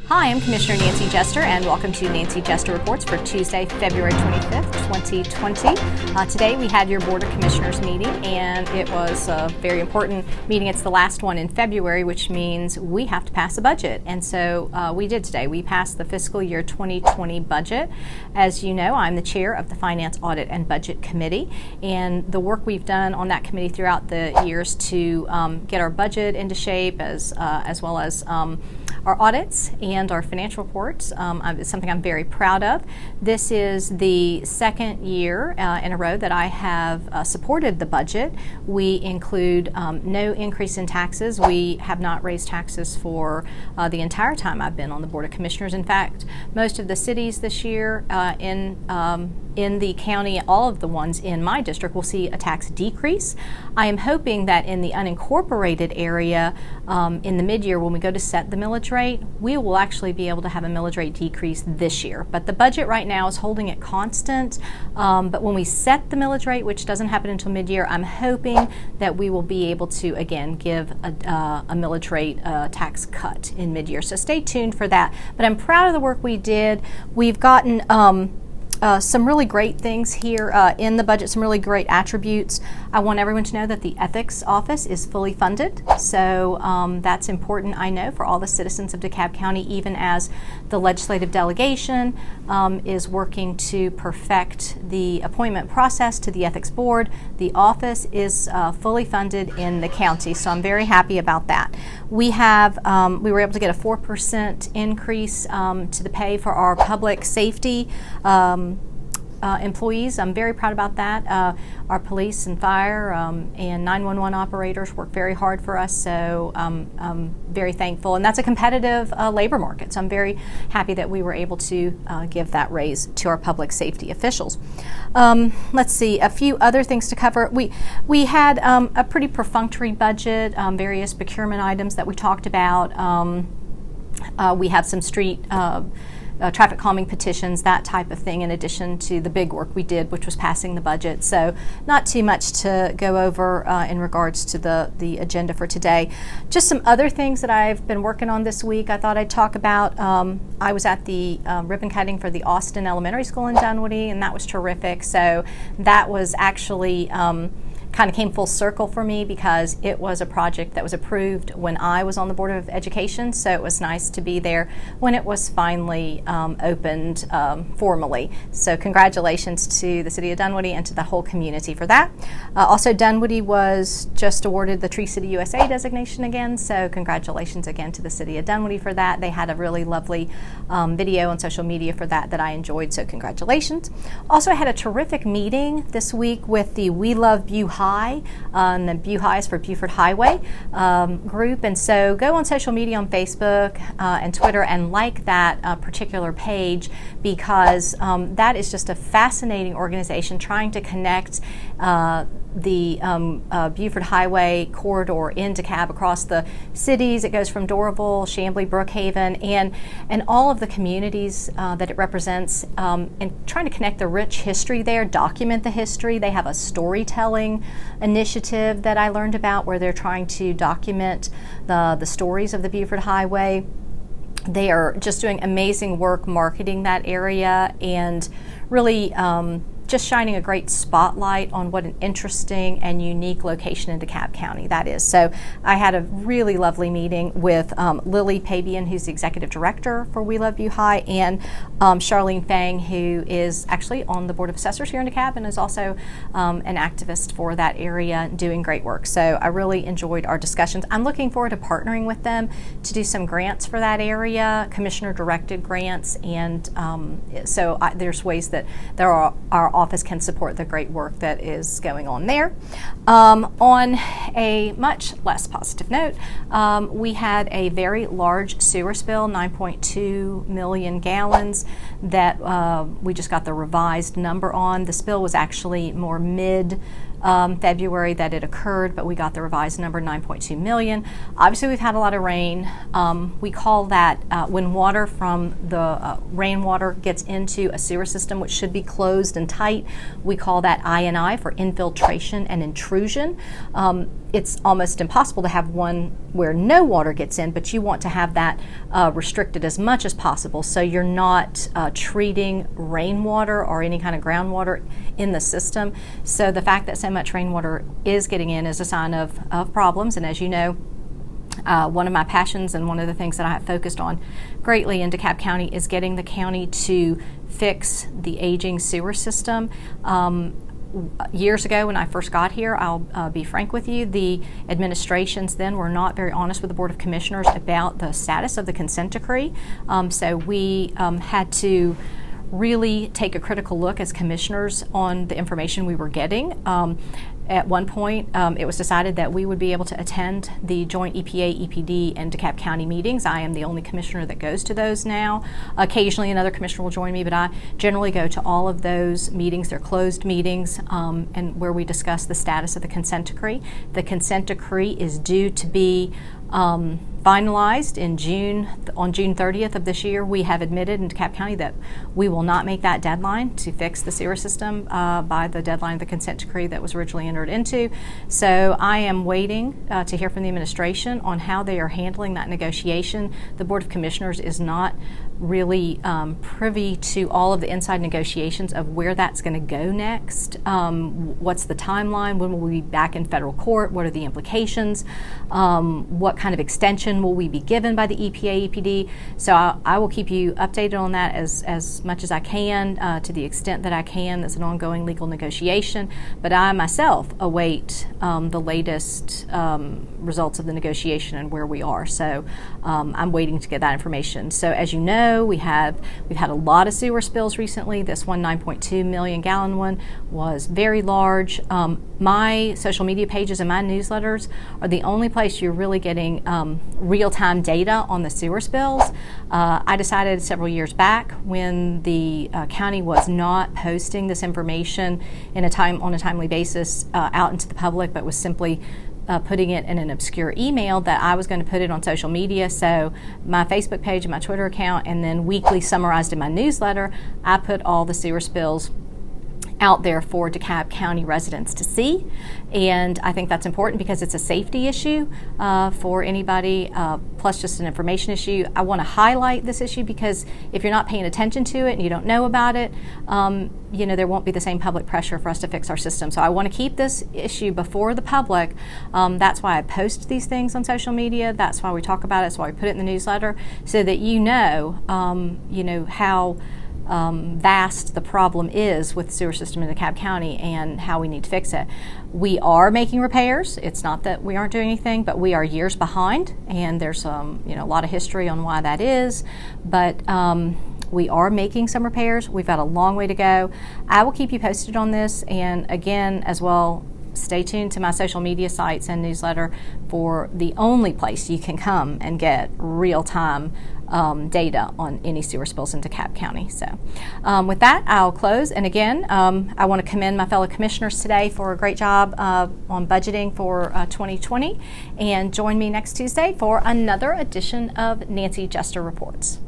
Hi, I'm Commissioner Nancy Jester, and welcome to Nancy Jester Reports for Tuesday, February 25th, 2020. Today we had your Board of Commissioners meeting, and it was a very important meeting. It's the last one in February, which means we have to pass a budget. And so we did today. We passed the fiscal year 2020 budget. As you know, I'm the chair of the Finance, Audit, and Budget Committee, and the work we've done on that committee throughout the years to get our budget into shape as well as our audits and our financial reports is something I'm very proud of. This is the second year in a row that I have supported the budget. We include no increase in taxes. We have not raised taxes for the entire time I've been on the Board of Commissioners. In fact, most of the cities this year in the county, all of the ones in my district, will see a tax decrease. I am hoping that in the unincorporated area, in the mid-year when we go to set the millage rate, we will actually be able to have a millage rate decrease this year. But the budget right now is holding it constant. But when we set the millage rate, which doesn't happen until mid-year, I'm hoping that we will be able to, again, give a millage rate tax cut in mid-year. So stay tuned for that. But I'm proud of the work we did. We've gotten some really great things here in the budget, some really great attributes. I want everyone to know that the Ethics Office is fully funded, so that's important, I know, for all the citizens of DeKalb County, even as the legislative delegation is working to perfect the appointment process to the Ethics Board. The office is fully funded in the county, so I'm very happy about that. We were able to get a 4% increase to the pay for our public safety employees. I'm very proud about that. Our police and fire and 911 operators work very hard for us, so I'm very thankful. And that's a competitive labor market, so I'm very happy that we were able to give that raise to our public safety officials. Let's see, a few other things to cover. We had a pretty perfunctory budget, various procurement items that we talked about. We have some street traffic calming petitions, that type of thing, in addition to the big work we did, which was passing the budget. So not too much to go over in regards to the agenda for today. Just some other things that I've been working on this week I thought I'd talk about. I was at the ribbon cutting for the Austin Elementary School in Dunwoody, and that was terrific. So that was actually kind of came full circle for me because it was a project that was approved when I was on the Board of Education, so it was nice to be there when it was finally opened formally. So congratulations to the City of Dunwoody and to the whole community for that. Also, Dunwoody was just awarded the Tree City USA designation again, so congratulations again to the City of Dunwoody for that. They had a really lovely video on social media for that I enjoyed, so congratulations. Also, I had a terrific meeting this week with the We Love BuHi, and the BuHi is for Buford Highway group, and so go on social media on Facebook and Twitter and like that particular page, because that is just a fascinating organization trying to connect the Buford Highway corridor in DeKalb across the cities. It goes from Doraville, Chamblee, Brookhaven, and all of the communities that it represents, and trying to connect the rich history there, document the history. They have a storytelling initiative that I learned about where they're trying to document the stories of the Buford Highway. They are just doing amazing work marketing that area and really just shining a great spotlight on what an interesting and unique location in DeKalb County that is. So I had a really lovely meeting with Lily Pabian, who's the Executive Director for We Love BuHi, and Charlene Fang, who is actually on the Board of Assessors here in DeKalb and is also an activist for that area, doing great work. So I really enjoyed our discussions. I'm looking forward to partnering with them to do some grants for that area, commissioner-directed grants, and so there's ways that our office can support the great work that is going on there. On a much less positive note, we had a very large sewer spill, 9.2 million gallons, that we just got the revised number on. The spill was actually more mid February that it occurred, but we got the revised number, 9.2 million. Obviously, we've had a lot of rain. We call that when water from the rainwater gets into a sewer system, which should be closed and tight, we call that I&I for infiltration and intrusion. it's almost impossible to have one where no water gets in, but you want to have that restricted as much as possible, so you're not treating rainwater or any kind of groundwater in the system. So the fact that so much rainwater is getting in is a sign of problems, and as you know, one of my passions and one of the things that I have focused on greatly in DeKalb County is getting the county to fix the aging sewer system. Years ago when I first got here, I'll be frank with you, the administrations then were not very honest with the Board of Commissioners about the status of the consent decree. So we had to really take a critical look as commissioners on the information we were getting. At one point, it was decided that we would be able to attend the joint EPA, EPD, and DeKalb County meetings. I am the only commissioner that goes to those now. Occasionally another commissioner will join me, but I generally go to all of those meetings. They're closed meetings, and where we discuss the status of the consent decree. The consent decree is due to be finalized in June. On June 30th of this year, we have admitted in DeKalb County that we will not make that deadline to fix the sewer system by the deadline of the consent decree that was originally entered into. So I am waiting to hear from the administration on how they are handling that negotiation. The Board of Commissioners is not really privy to all of the inside negotiations of where that's going to go next. What's the timeline? When will we be back in federal court? What are the implications? What kind of extension will we be given by the EPA, EPD? So I will keep you updated on that as much as I can, to the extent that I can. That's an ongoing legal negotiation. But I myself await the latest results of the negotiation and where we are. So I'm waiting to get that information. So as you know, we've had a lot of sewer spills recently. This one 9.2 million gallon one was very large. My social media pages and my newsletters are the only place you're really getting real-time data on the sewer spills. I decided several years back when the county was not posting this information on a timely basis out into the public, but was simply putting it in an obscure email, that I was going to put it on social media. So my Facebook page and my Twitter account, and then weekly summarized in my newsletter, I put all the sewer spills out there for DeKalb County residents to see. And I think that's important because it's a safety issue for anybody, plus just an information issue. I want to highlight this issue because if you're not paying attention to it and you don't know about it, there won't be the same public pressure for us to fix our system. So I want to keep this issue before the public. That's why I post these things on social media. That's why we talk about it. That's why we put it in the newsletter, so that you know how vast the problem is with the sewer system in DeKalb County and how we need to fix it. We are making repairs. It's not that we aren't doing anything, but we are years behind, and there's a lot of history on why that is. But we are making some repairs. We've got a long way to go. I will keep you posted on this, and again, as well, stay tuned to my social media sites and newsletter for the only place you can come and get real-time data on any sewer spills in DeKalb County. So with that, I'll close. And again, I want to commend my fellow commissioners today for a great job on budgeting for 2020. And join me next Tuesday for another edition of Nancy Jester Reports.